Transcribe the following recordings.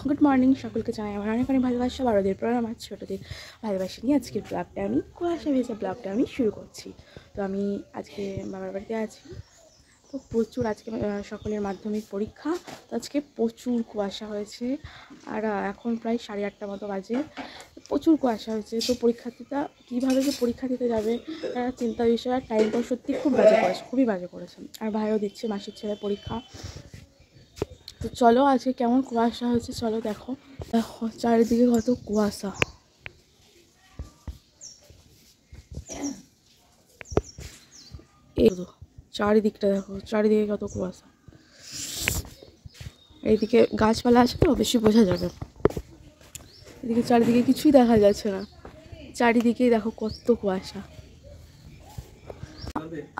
Good morning সকলকে জানাই আমার অনেক অনেক ভালোবাসা। বড়দের প্রণাম, আমার ছোটোদের ভালোবাসা নিয়ে আজকের ব্লগটা আমি কুয়াশা ভেজা ব্লগটা আমি শুরু করছি। তো আমি আজকে বাবার বাড়িতে আছি। তো প্রচুর আজকে সকলের মাধ্যমিক পরীক্ষা, তো আজকে প্রচুর কুয়াশা হয়েছে। আর এখন প্রায় 8:30 মতো বাজে। প্রচুর কুয়াশা হয়েছে। তো পরীক্ষার্থীরা কীভাবে যে পরীক্ষা দিতে যাবে চিন্তা বিষয়। আর টাইমটাও সত্যি খুব বাজে করেছে, খুবই বাজে করেছে। আর ভাইও দিচ্ছে, মাসির ছেলে পরীক্ষা। তো চলো আজকে কেমন কুয়াশা হয়েছে চলো দেখো। দেখো চারিদিকে কত কুয়াশা। এই চারিদিকটা দেখো, চারিদিকে কত কুয়াশা। এইদিকে গাছপালা আছে তো বেশি বোঝা যাবে। এদিকে চারিদিকে কিছুই দেখা যাচ্ছে না, চারিদিকেই দেখো কত কুয়াশা।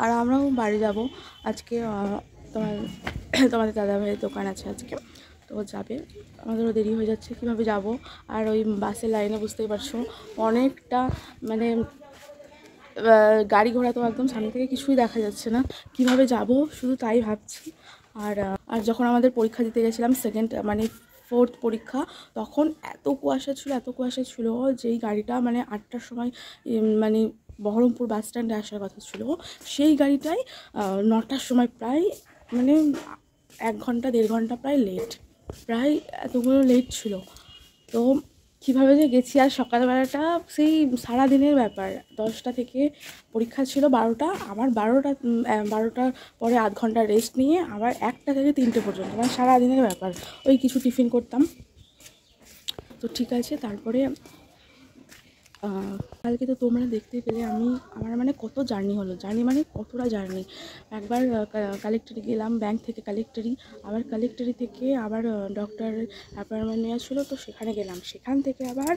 আর আমরাও বাড়ি যাব আজকে। তোমাদের দাদা ভাইয়ের দোকান আছে আজকে, তো যাবে। আমাদেরও দেরি হয়ে যাচ্ছে, কীভাবে যাব। আর ওই বাসের লাইনে বুঝতেই পারছো অনেকটা, মানে গাড়ি ঘোড়া তো একদম সামনে থেকে কিছুই দেখা যাচ্ছে না, কিভাবে যাব শুধু তাই ভাবছি। আর যখন আমাদের পরীক্ষা দিতে গেছিলাম মানে 4th পরীক্ষা, তখন এত কুয়াশা ছিল যেই গাড়িটা মানে 8টার সময় মানে বহরমপুর বাস স্ট্যান্ডে আসার কথা ছিল, সেই গাড়িটাই 9টার সময় প্রায় মানে 1 ঘন্টা 1.5 ঘন্টা প্রায় লেট, প্রায় এতগুলো লেট ছিল। তো কীভাবে যে গেছি। আর সকালবেলাটা সেই সারাদিনের ব্যাপার, 10টা থেকে পরীক্ষা ছিল 12টা, আবার 12টার পরে আধ ঘন্টা রেস্ট নিয়ে আবার 1টা থেকে 3টে পর্যন্ত, মানে সারাদিনের ব্যাপার। ওই কিছু টিফিন করতাম, তো ঠিক আছে। তারপরে কালকে তো তোমরা দেখতেই পেলে আমার মানে কত জার্নি হলো, মানে কতটা জার্নি। একবার কালেক্টরি গেলাম, ব্যাংক থেকে কালেক্টরি, আবার কালেক্টরি থেকে আবার ডক্টরের অ্যাপয়েন্টমেন্ট নেওয়া ছিল, তো সেখানে গেলাম। সেখান থেকে আবার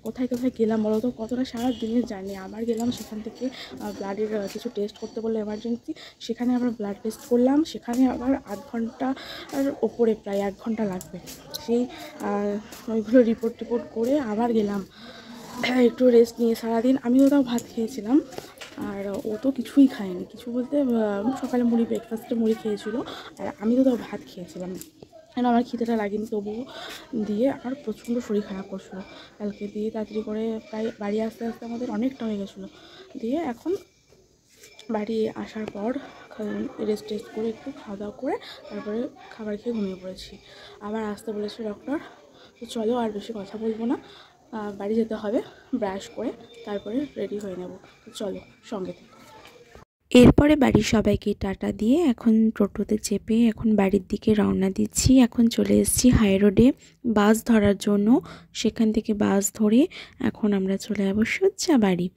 কোথায় গেলাম বলো তো, কতটা সারা দিনের জার্নি। আবার গেলাম সেখান থেকে ব্লাডের কিছু টেস্ট করতে বললো এমার্জেন্সি, সেখানে আবার ব্লাড টেস্ট করলাম, সেখানে আবার আধ ঘন্টার ওপরে প্রায় 1 ঘন্টা লাগবে। সেই ওইগুলো রিপোর্ট করে আবার গেলাম একটু রেস্ট নিয়ে। সারাদিন আমিও তাও ভাত খেয়েছিলাম, আর ও তো কিছুই খায়নি। কিছু বলতে সকালে ব্রেকফাস্টে মুড়ি খেয়েছিল, আর আমি তো তাও ভাত খেয়েছিলাম, কেন আমার খিদেটা লাগেনি। তবুও দিয়ে আমার প্রচণ্ড শরীর খারাপ করছিলো কালকে। দিয়ে তাড়াতাড়ি করে প্রায় বাড়ি আসতে আমাদের অনেকটা হয়ে গেছিলো। দিয়ে এখন বাড়ি আসার পর রেস্ট করে একটু খাওয়া দাওয়া করে তারপরে খাবার খেয়ে ঘুমিয়ে পড়েছি। আবার আসতে বলেছে ডক্টর। তো চলো আর বেশি কথা বলবো না, বাড়ি যেতে হবে। ব্রাশ করে তারপরে রেডি হয়ে নেব। তো চলো সঙ্গে থেকে। এরপরে বাড়ির সবাইকে টাটা দিয়ে এখন টোটোতে চেপে এখন বাড়ির দিকে রওনা দিচ্ছি। এখন চলে এসেছি হাই রোডে বাস ধরার জন্য। সেখান থেকে বাস ধরে এখন আমরা চলে যাব সোজা বাড়ি।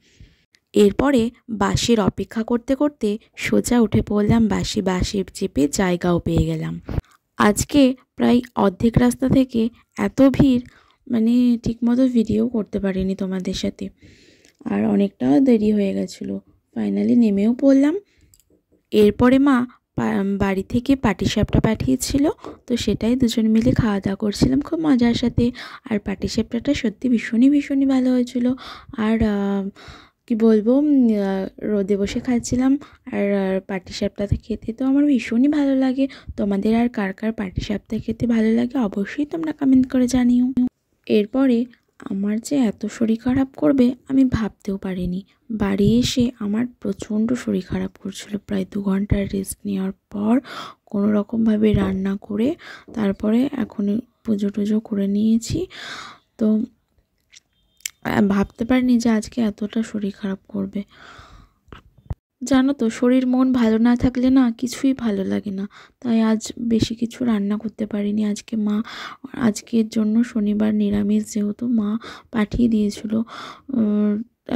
এরপরে বাসের অপেক্ষা করতে করতে সোজা উঠে পড়লাম বাসে চেপে জায়গাও পেয়ে গেলাম। আজকে প্রায় অর্ধেক রাস্তা থেকে এত ভিড়, মানে ঠিকমতো ভিডিও করতে পারিনি তোমাদের সাথে, আর অনেকটাও দেরি হয়ে গেছিলো। ফাইনালি নেমেও পড়লাম। এরপরে মা বাড়ি থেকে পাটিসাপটা পাঠিয়েছিল, তো সেটাই দুজন মিলে খাওয়া দাওয়া করছিলাম খুব মজার সাথে। আর পাটিসাপটাটা সত্যি ভীষণই ভালো হয়েছিল। আর কি বলবো, রোদে বসে খাচ্ছিলাম। আর পাটিসাপটা খেতে তো আমার ভীষণই ভালো লাগে। তোমাদের আর কার কার পাটিসাপটা খেতে ভালো লাগে অবশ্যই তোমরা কমেন্ট করে জানিও। এরপরে আমার যে এত শরীর খারাপ করবে আমি ভাবতেও পারিনি। বাড়ি এসে আমার প্রচণ্ড শরীর খারাপ করছিল। প্রায় 2 ঘন্টার রেস্ট নেওয়ার পর কোনো রকমভাবে রান্না করে তারপরে এখন পুজো টুজো করে নিয়েছি। তো ভাবতে পারিনি যে আজকে এতটা শরীর খারাপ করবে। জানো তো, শরীর মন ভালো না থাকলে না কিছুই ভালো লাগে না। তাই আজ বেশি কিছু রান্না করতে পারিনি। আজকের জন্য শনিবার নিরামিষ, যেহেতু মা পাঠিয়ে দিয়েছিল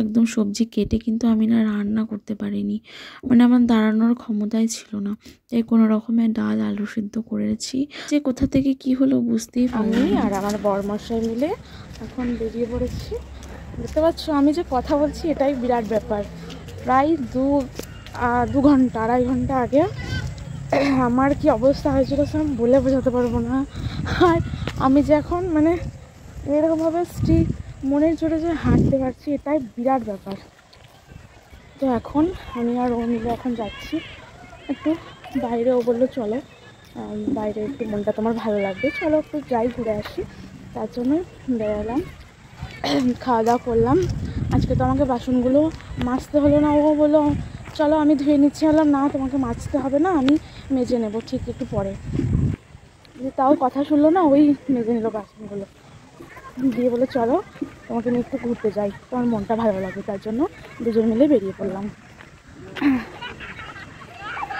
একদম সবজি কেটে, কিন্তু আমি না রান্না করতে পারিনি, মানে আমার দাঁড়ানোর ক্ষমতাই ছিল না। তাই কোনো রকমে ডাল আলু সিদ্ধ করেছি। যে কোথা থেকে কি হলো বুঝতেই পারিনি। আর আমার বরমশাই মিলে এখন বেরিয়ে পড়েছি। বুঝতে পারছো, আমি যে কথা বলছি এটাই বিরাট ব্যাপার। প্রায় 2 ঘন্টা 2.5 ঘন্টা আগে আমার কি অবস্থা হয়েছিল সে আমি বলে বোঝাতে পারবো না। আর আমি যে এখন মানে এরকমভাবে মনের জোরে যে হাঁটতে পারছি এটাই বিরাট ব্যাপার। তো এখন আমি আর ও মিলে এখন যাচ্ছি একটু বাইরে। ও বললো চলো, বাইরে একটু মনটা তোমার ভালো লাগবে, চলো একটু যাই ঘুরে আসি। তার জন্য বেরোলাম, খাওয়া দাওয়া করলাম। আজকে তো আমাকে বাসনগুলো মাজতে হলো না, ও বললো চলো আমি ধুয়ে নিচ্ছি। হলাম না, তোমাকে মাজতে হবে না, আমি মেজে নেব ঠিক একটু পরে। তাও কথা শুনলো না, ওই মেজে নিল বাসনগুলো, দিয়ে বলে চলো তোমাকে নিয়ে একটু ঘুরতে যাই, তোমার মনটা ভালো লাগবে। তার জন্য দুজন মিলে বেরিয়ে পড়লাম।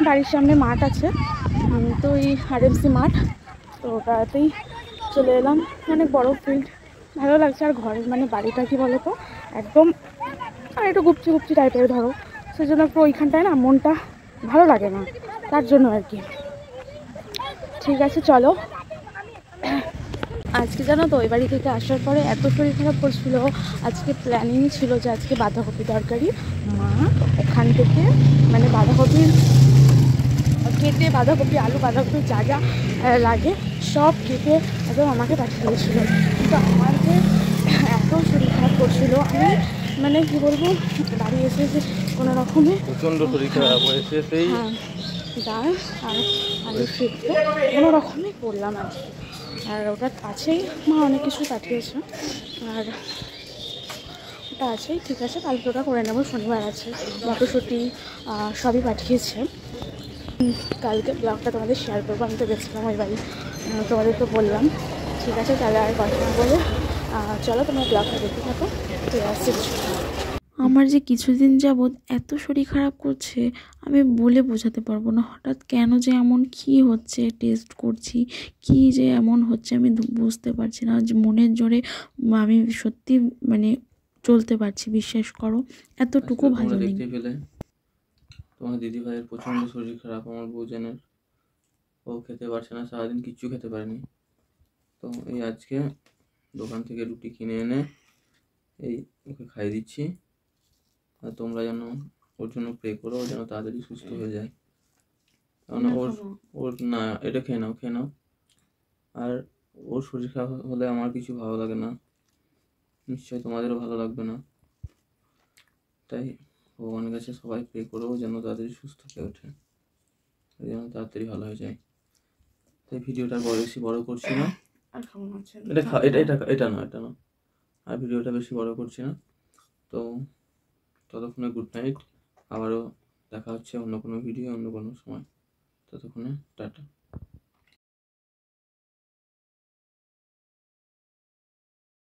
বাড়ির সামনে মাঠ আছে, তো এই RMC মাঠ, তো ওটাতেই চলে এলাম। অনেক বড় ফিল্ড, ভালো লাগছে। আর ঘরের মানে বাড়িটা কি বলো তো, একদম একটু গুপচি গুপচি টাইপের ধরো, সেই জন্য একটু ওইখানটায় না মনটা ভালো লাগে না, তার জন্য আর কি। ঠিক আছে চলো। আজকে জানো তো, ওই বাড়ি থেকে আসার পরে এত শরীর খারাপ করছিল। আজকে প্ল্যানিং ছিল যে আজকে বাঁধাকপি তরকারি, মা ওখান থেকে মানে বাঁধাকপি কেটে, বাঁধাকপি আলু বাঁধাকপি যা যা লাগে সব কেটে একদম আমাকে পাঠিয়ে দিয়েছিল। কিন্তু আমার যে এত শরীর খারাপ করছিল, আমি মানে কী বলবো, বাড়ি এসে যে কোনো রকমে প্রচণ্ড শরীর খারাপ হয়েছে সেই ডাল আর আলু সিদ্ধ কোনো রকমই করলাম আজকে। আর ওটা আছেই, মা অনেক কিছু পাঠিয়েছে, আর ওটা আছেই। ঠিক আছে, কালকে ওটা করে নেবো, শনিবার আছে। মটরশুঁটি সবই পাঠিয়েছে। কালকে ব্লগটা তোমাদের শেয়ার করবো। আমি তো গেছিলাম ওই বাড়ি, তোমাদের তো বললাম। ঠিক আছে, তাহলে আর কথা না বলে চলো তোমার ব্লগটা দেখতে থাকো, ঠিক আছে। আমার যে কিছুদিন যাবৎ এত শরীর খারাপ করছে, আমি বলে বোঝাতে পারবো না। হঠাৎ কেন যে এমন কী হচ্ছে, টেস্ট করছি কী যে এমন হচ্ছে আমি বুঝতে পারছি না। যে মনের জোরে আমি সত্যি মানে চলতে পারছি, বিশ্বাস করো, এতটুকু আজকে ভালো তোমরা নেই। দেখতেই পেলে তোমার দিদি ভাইয়ের প্রচণ্ড শরীর খারাপ, আমার বউজনের। ও খেতে পারছে না, সারাদিন কিচ্ছু খেতে পারেনি। তো এই আজকে দোকান থেকে রুটি কিনে এনে এই ওকে খাইয়ে দিচ্ছি। আর তোমরা যেন ওর জন্য প্রে করো, ও যেন তাড়াতাড়ি সুস্থ হয়ে যায়। কারণ ওর না, এটা খেয়ে নাও, খেয়ে নাও। আর ওর শরীর খারাপ হলে আমার কিছু ভালো লাগে না, নিশ্চয়ই তোমাদেরও ভালো লাগবে না। তাই ভগবানের কাছে সবাই প্রে করো যেন তাড়াতাড়ি সুস্থ হয়ে ওঠে, যেন তাড়াতাড়ি ভালো হয়ে যায়। তাই ভিডিওটা বেশি বড় করছি না। এটা না। আর ভিডিওটা বেশি বড় করছি না। তো ততক্ষণে গুড নাইট। আবারও দেখা হচ্ছে অন্য কোনো ভিডিও, অন্য কোনো সময়। ততক্ষণে টাটা।